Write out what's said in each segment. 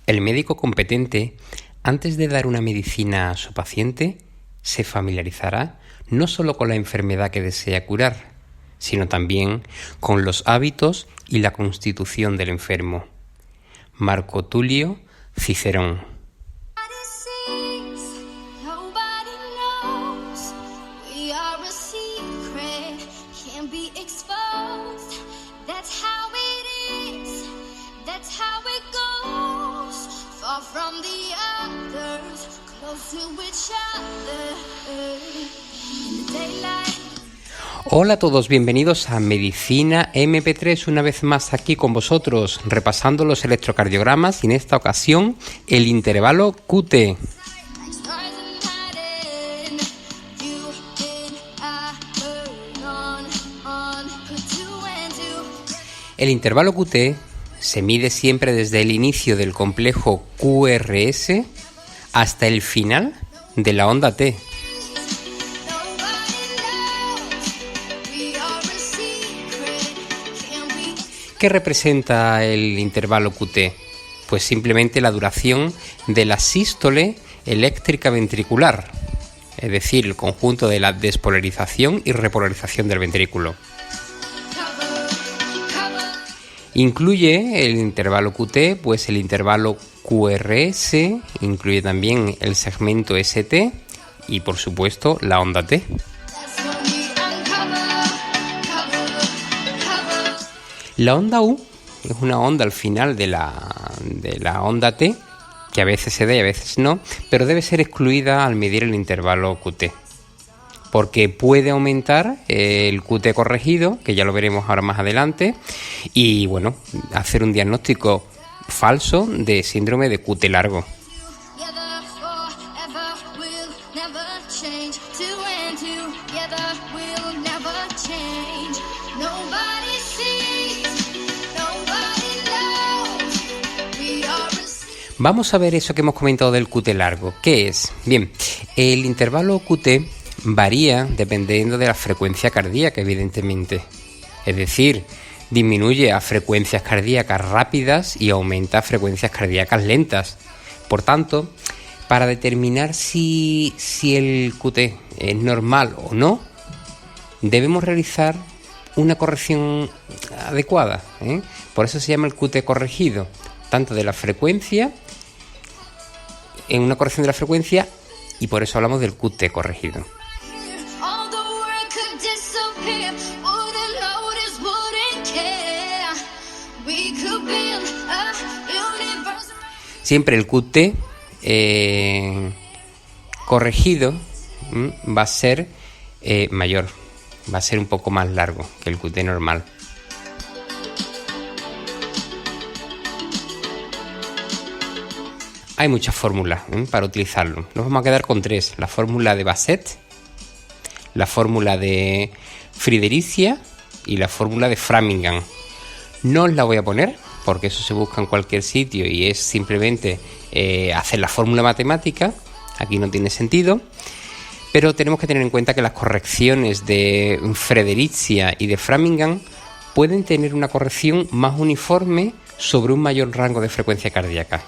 El médico competente, antes de dar una medicina a su paciente, se familiarizará no solo con la enfermedad que desea curar, sino también con los hábitos y la constitución del enfermo. Marco Tulio Cicerón. Hola a todos, bienvenidos a Medicina MP3, una vez más aquí con vosotros, repasando los electrocardiogramas y en esta ocasión el intervalo QT. El intervalo QT se mide siempre desde el inicio del complejo QRS hasta el final de la onda T. ¿Qué representa el intervalo QT? Pues simplemente la duración de la sístole eléctrica ventricular, es decir, el conjunto de la despolarización y repolarización del ventrículo. Incluye el intervalo QT, pues el intervalo QRS, incluye también el segmento ST y por supuesto la onda T. La onda U es una onda al final de la onda T, que a veces se da y a veces no, pero debe ser excluida al medir el intervalo QT, porque puede aumentar el QT corregido, que ya lo veremos ahora más adelante, y bueno, hacer un diagnóstico falso de síndrome de QT largo. Vamos a ver eso que hemos comentado del QT largo. ¿Qué es? Bien, el intervalo QT varía dependiendo de la frecuencia cardíaca, evidentemente. Es decir, disminuye a frecuencias cardíacas rápidas y aumenta a frecuencias cardíacas lentas. Por tanto, para determinar si el QT es normal o no, debemos realizar una corrección adecuada, ¿eh? Por eso se llama el QT corregido, tanto de la frecuencia, en una corrección de la frecuencia, y por eso hablamos del QT corregido. Siempre el QT corregido va a ser mayor, va a ser un poco más largo que el QT normal. Hay muchas fórmulas para utilizarlo. Nos vamos a quedar con tres: la fórmula de Basset, la fórmula de Friederichia y la fórmula de Framingham. No os la voy a poner porque eso se busca en cualquier sitio y es simplemente hacer la fórmula matemática. Aquí no tiene sentido, pero tenemos que tener en cuenta que las correcciones de Friederichia y de Framingham pueden tener una corrección más uniforme sobre un mayor rango de frecuencia cardíaca.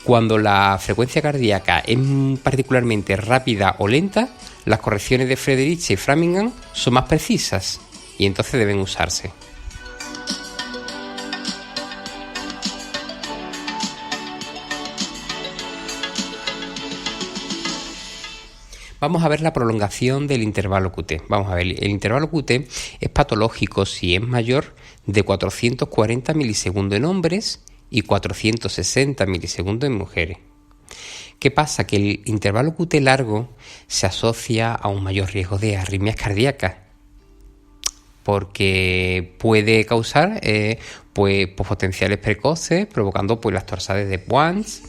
Cuando la frecuencia cardíaca es particularmente rápida o lenta, las correcciones de Friederichia y Framingham son más precisas y entonces deben usarse. Vamos a ver la prolongación del intervalo QT. Vamos a ver, el intervalo QT es patológico si es mayor de 440 milisegundos en hombres y 460 milisegundos en mujeres. ¿Qué pasa? Que el intervalo QT largo se asocia a un mayor riesgo de arritmias cardíacas, porque puede causar potenciales precoces, provocando las torsades de Points,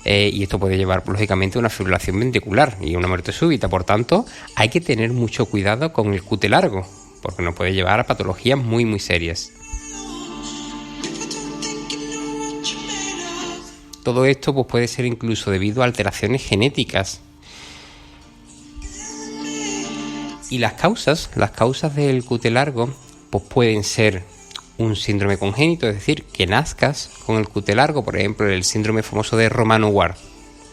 y esto puede llevar lógicamente a una fibrilación ventricular y una muerte súbita. Por tanto, hay que tener mucho cuidado con el QT largo, porque nos puede llevar a patologías muy muy serias. Todo esto puede ser incluso debido a alteraciones genéticas. Y las causas del QT largo pueden ser un síndrome congénito, es decir, que nazcas con el QT largo, por ejemplo, el síndrome famoso de Romano-Ward,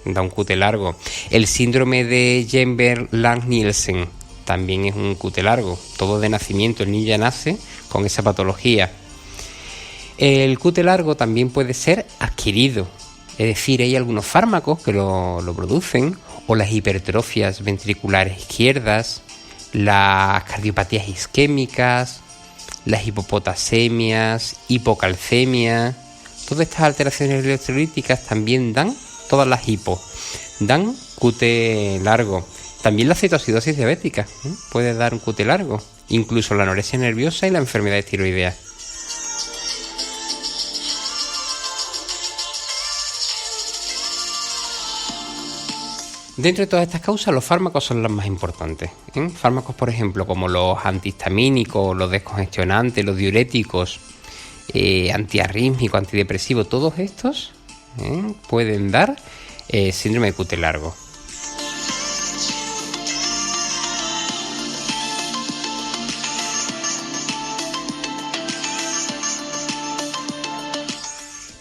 da un QT largo. El síndrome de Guillain-Barré-Nielsen también es un QT largo, todo de nacimiento, el niño ya nace con esa patología. El QT largo también puede ser adquirido, es decir, hay algunos fármacos que lo producen, o las hipertrofias ventriculares izquierdas, las cardiopatías isquémicas, las hipopotasemias, hipocalcemia. Todas estas alteraciones electrolíticas también dan, todas las hipo, dan QT largo. También la cetoacidosis diabética puede dar un QT largo, incluso la anorexia nerviosa y la enfermedad tiroidea. Dentro de todas estas causas, los fármacos son las más importantes. Fármacos, por ejemplo, como los antihistamínicos, los descongestionantes, los diuréticos, antiarrítmicos, antidepresivos, todos estos pueden dar síndrome de QT largo.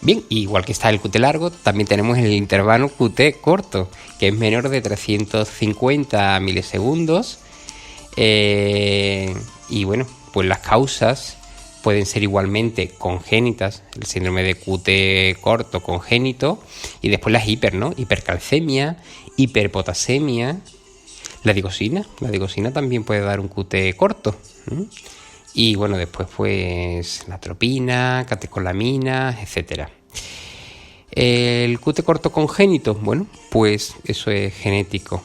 Bien, igual que está el QT largo, también tenemos el intervalo QT corto, que es menor de 350 milisegundos. Y bueno, pues las causas pueden ser igualmente congénitas, el síndrome de QT corto congénito, y después las hipercalcemia, hiperpotasemia, la digoxina también puede dar un QT corto. Y bueno, después pues la atropina, catecolaminas, etcétera. El QT corto congénito, bueno, pues eso es genético.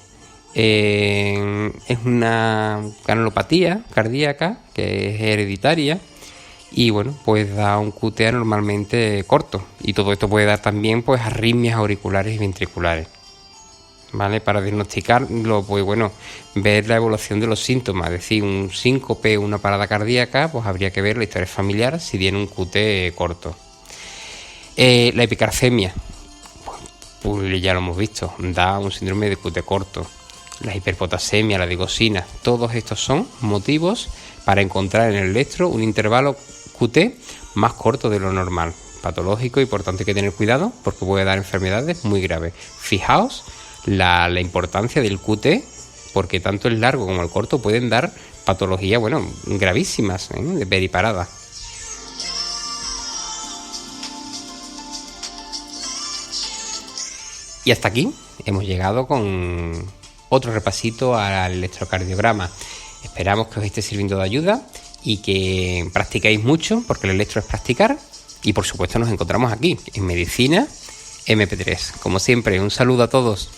Es una granulopatía cardíaca que es hereditaria y bueno, pues da un QT anormalmente corto. Y todo esto puede dar también pues arritmias auriculares y ventriculares. ¿Vale? Para diagnosticarlo, pues bueno, ver la evolución de los síntomas, es decir, un síncope, una parada cardíaca, pues habría que ver la historia familiar si tiene un QT corto. La hipercalcemia, pues ya lo hemos visto, da un síndrome de QT corto. La hiperpotasemia, la digoxina, todos estos son motivos para encontrar en el electro un intervalo QT más corto de lo normal, patológico, y por tanto hay que tener cuidado porque puede dar enfermedades muy graves. Fijaos la importancia del QT, porque tanto el largo como el corto pueden dar patologías, bueno, gravísimas, de periparada. Y hasta aquí hemos llegado con otro repasito al electrocardiograma. Esperamos que os esté sirviendo de ayuda y que practiquéis mucho, porque el electro es practicar. Y por supuesto nos encontramos aquí en Medicina MP3. Como siempre, un saludo a todos.